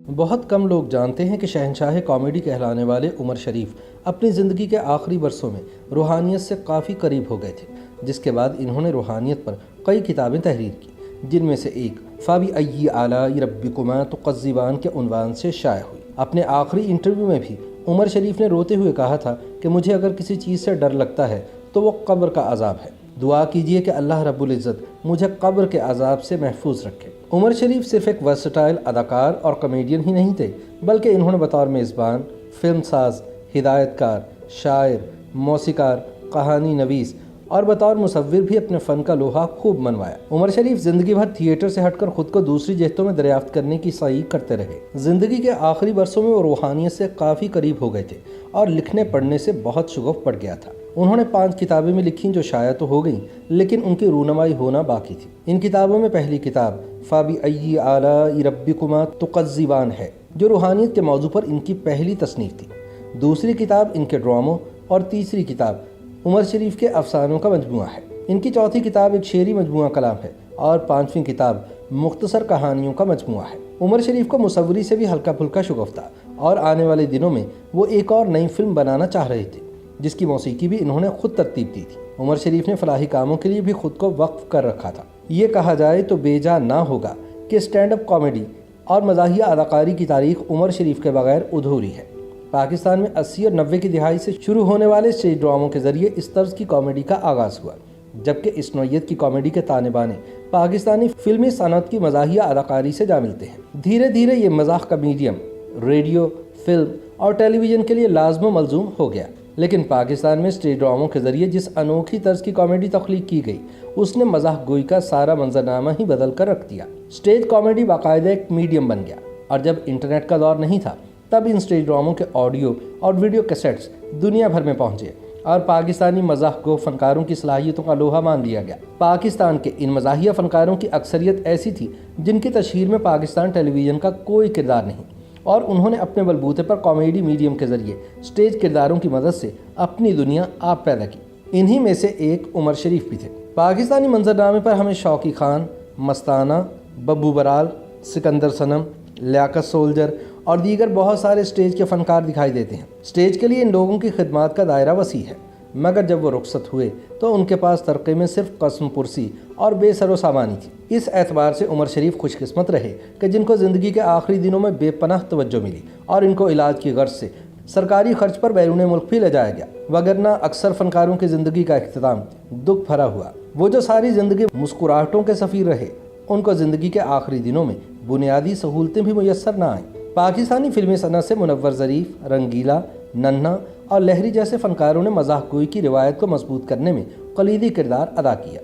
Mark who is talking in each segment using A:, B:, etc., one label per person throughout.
A: بہت کم لوگ جانتے ہیں کہ شہنشاہ کامیڈی کہلانے والے عمر شریف اپنی زندگی کے آخری برسوں میں روحانیت سے کافی قریب ہو گئے تھے، جس کے بعد انہوں نے روحانیت پر کئی کتابیں تحریر کی، جن میں سے ایک فَبِأَيِّ آلَاءِ رَبِّكُمَا تُكَذِّبَانِ کے عنوان سے شائع ہوئی۔ اپنے آخری انٹرویو میں بھی عمر شریف نے روتے ہوئے کہا تھا کہ مجھے اگر کسی چیز سے ڈر لگتا ہے تو وہ قبر کا عذاب ہے، دعا کیجئے کہ اللہ رب العزت مجھے قبر کے عذاب سے محفوظ رکھے۔ عمر شریف صرف ایک ورسٹائل اداکار اور کامیڈین ہی نہیں تھے، بلکہ انہوں نے بطور میزبان، فلم ساز، ہدایت کار، شاعر، موسیقار، کہانی نویس اور بطور مصور بھی اپنے فن کا لوہا خوب منوایا۔ عمر شریف زندگی بھر تھیٹر سے ہٹ کر خود کو دوسری جہتوں میں دریافت کرنے کی سعی کرتے رہے۔ زندگی کے آخری برسوں میں وہ روحانیت سے کافی قریب ہو گئے تھے اور لکھنے پڑھنے سے بہت شغف پڑ گیا تھا۔ انہوں نے 5 کتابیں بھی لکھیں جو شائع تو ہو گئیں، لیکن ان کی رونمائی ہونا باقی تھی۔ ان کتابوں میں پہلی کتاب فَبِأَيِّ آلَاءِ رَبِّكُمَا تُكَذِّبَانِ ہے، جو روحانیت کے موضوع پر ان کی پہلی تصنیف تھی۔ دوسری کتاب ان کے ڈراموں اور تیسری کتاب عمر شریف کے افسانوں کا مجموعہ ہے۔ ان کی چوتھی کتاب ایک شعری مجموعہ کلام ہے اور 5ویں کتاب مختصر کہانیوں کا مجموعہ ہے۔ عمر شریف کو مصوری سے بھی ہلکا پھلکا شغف تھا اور آنے والے دنوں میں وہ ایک اور نئی فلم بنانا چاہ رہے تھے، جس کی موسیقی بھی انہوں نے خود ترتیب دی تھی۔ عمر شریف نے فلاحی کاموں کے لیے بھی خود کو وقف کر رکھا تھا۔ یہ کہا جائے تو بے جا نہ ہوگا کہ سٹینڈ اپ کامیڈی اور مزاحیہ اداکاری کی تاریخ عمر شریف کے بغیر ادھوری ہے۔ پاکستان میں 80 اور 90 کی دہائی سے شروع ہونے والے اسٹیج ڈراموں کے ذریعے اس طرز کی کامیڈی کا آغاز ہوا، جبکہ اس نوعیت کی کامیڈی کے تانے بانے پاکستانی فلمی صنعت کی مزاحیہ اداکاری سے جا ملتے ہیں۔ دھیرے دھیرے یہ مزاح کا میڈیم ریڈیو، فلم اور ٹیلی ویژن کے لیے لازم و ملزوم ہو گیا، لیکن پاکستان میں اسٹیج ڈراموں کے ذریعے جس انوکھی طرز کی کامیڈی تخلیق کی گئی، اس نے مزاح گوئی کا سارا منظرنامہ ہی بدل کر رکھ دیا۔ اسٹیج کامیڈی باقاعدہ ایک میڈیم بن گیا، اور جب انٹرنیٹ کا دور نہیں تھا تب ان اسٹیج ڈراموں کے آڈیو اور ویڈیو کیسٹس دنیا بھر میں پہنچے اور پاکستانی مزاح گو فنکاروں کی صلاحیتوں کا لوہا مان لیا گیا۔ پاکستان کے ان مزاحیہ فنکاروں کی اکثریت ایسی تھی جن کی تشہیر میں پاکستان ٹیلی ویژن کا کوئی کردار نہیں، اور انہوں نے اپنے بلبوتے پر کامیڈی میڈیم کے ذریعے اسٹیج کرداروں کی مدد سے اپنی دنیا آپ پیدا کی۔ انہی میں سے ایک عمر شریف بھی تھے۔ پاکستانی منظرنامے پر ہمیں شوقی خان، مستانہ، ببو برال، سکندر صنم، لیاقت سولجر اور دیگر بہت سارے اسٹیج کے فنکار دکھائی دیتے ہیں۔ اسٹیج کے لیے ان لوگوں کی خدمات کا دائرہ وسیع ہے، مگر جب وہ رخصت ہوئے تو ان کے پاس ترقی میں صرف قسم پرسی اور بے سر و سامانی تھی۔ اس اعتبار سے عمر شریف خوش قسمت رہے کہ جن کو زندگی کے آخری دنوں میں بے پناہ توجہ ملی اور ان کو علاج کی غرض سے سرکاری خرچ پر بیرون ملک بھی لے جایا گیا، وگرنہ اکثر فنکاروں کی زندگی کا اختتام دکھ بھرا ہوا۔ وہ جو ساری زندگی مسکراہٹوں کے سفیر رہے، ان کو زندگی کے آخری دنوں میں بنیادی سہولتیں بھی میسر نہ آئیں۔ پاکستانی فلمی صنعت سے منور ظریف، رنگیلا، ننھا اور لہری جیسے فنکاروں نے مزاح گوئی کی روایت کو مضبوط کرنے میں کلیدی کردار ادا کیا۔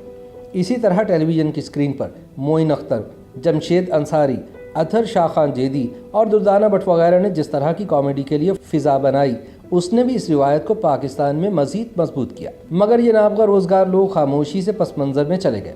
A: اسی طرح ٹیلی ویژن کی اسکرین پر معین اختر، جمشید انصاری، اطہر شاہ خان جیدی اور دردانہ بٹ وغیرہ نے جس طرح کی کامیڈی کے لیے فضا بنائی، اس نے بھی اس روایت کو پاکستان میں مزید مضبوط کیا، مگر یہ نابغہ روزگار لوگ خاموشی سے پس منظر میں چلے گئے۔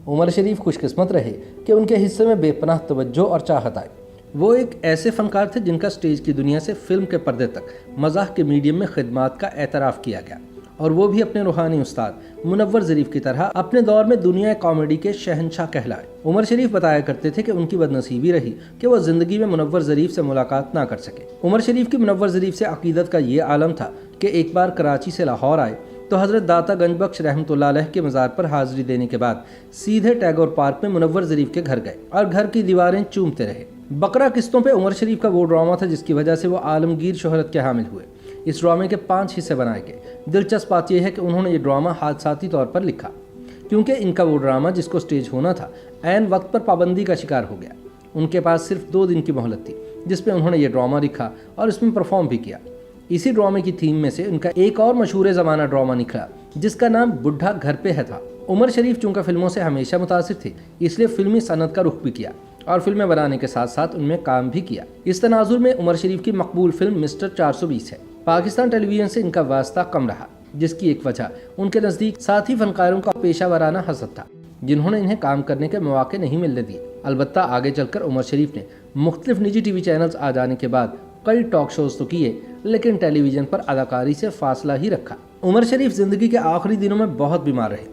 A: عمر شریف خوش قسمت رہے کہ ان کے حصے میں بے پناہ توجہ اور چاہت آئی۔ وہ ایک ایسے فنکار تھے جن کا اسٹیج کی دنیا سے فلم کے پردے تک مزاح کے میڈیم میں خدمات کا اعتراف کیا گیا، اور وہ بھی اپنے روحانی استاد منور ظریف کی طرح اپنے دور میں دنیا کامیڈی کے شہنشاہ کہلائے۔ عمر شریف بتایا کرتے تھے کہ ان کی بدنصیبی رہی کہ وہ زندگی میں منور ظریف سے ملاقات نہ کر سکے۔ عمر شریف کی منور ظریف سے عقیدت کا یہ عالم تھا کہ ایک بار کراچی سے لاہور آئے تو حضرت داتا گنج بخش رحمۃ اللہ علیہ کے مزار پر حاضری دینے کے بعد سیدھے ٹیگور پارک میں منور ظریف کے گھر گئے اور گھر کی دیواریں چومتے رہے۔ بقرہ قسطوں پہ عمر شریف کا وہ ڈرامہ تھا جس کی وجہ سے وہ عالمگیر شہرت کے حامل ہوئے۔ اس ڈرامے کے 5 حصے بنائے گئے۔ دلچسپ بات یہ ہے کہ انہوں نے یہ ڈرامہ حادثاتی طور پر لکھا، کیونکہ ان کا وہ ڈرامہ جس کو سٹیج ہونا تھا عین وقت پر پابندی کا شکار ہو گیا۔ ان کے پاس صرف 2 دن کی مہلت تھی جس پہ انہوں نے یہ ڈرامہ لکھا اور اس میں پرفارم بھی کیا۔ اسی ڈرامے کی تھیم میں سے ان کا ایک اور مشہور زمانہ ڈرامہ نکلا جس کا نام بڈھا گھر پہ ہے تھا۔ عمر شریف چونکہ فلموں سے ہمیشہ متاثر تھے، اس لیے فلمی صنعت کا رخ بھی کیا اور فلمیں بنانے کے ساتھ ساتھ ان میں کام بھی کیا۔ اس تناظر میں عمر شریف کی مقبول فلم مسٹر 420 ہے۔ پاکستان ٹیلی ویژن سے ان کا واسطہ کم رہا، جس کی ایک وجہ ان کے نزدیک ساتھی فنکاروں کا پیشہ ورانہ حسد تھا، جنہوں نے انہیں کام کرنے کے مواقع نہیں ملنے دیے۔ البتہ آگے چل کر عمر شریف نے مختلف نجی ٹی وی چینلز آ جانے کے بعد کئی ٹاک شوز تو کیے، لیکن ٹیلی ویژن پر اداکاری سے فاصلہ ہی رکھا۔ عمر شریف زندگی کے آخری دنوں میں بہت بیمار رہے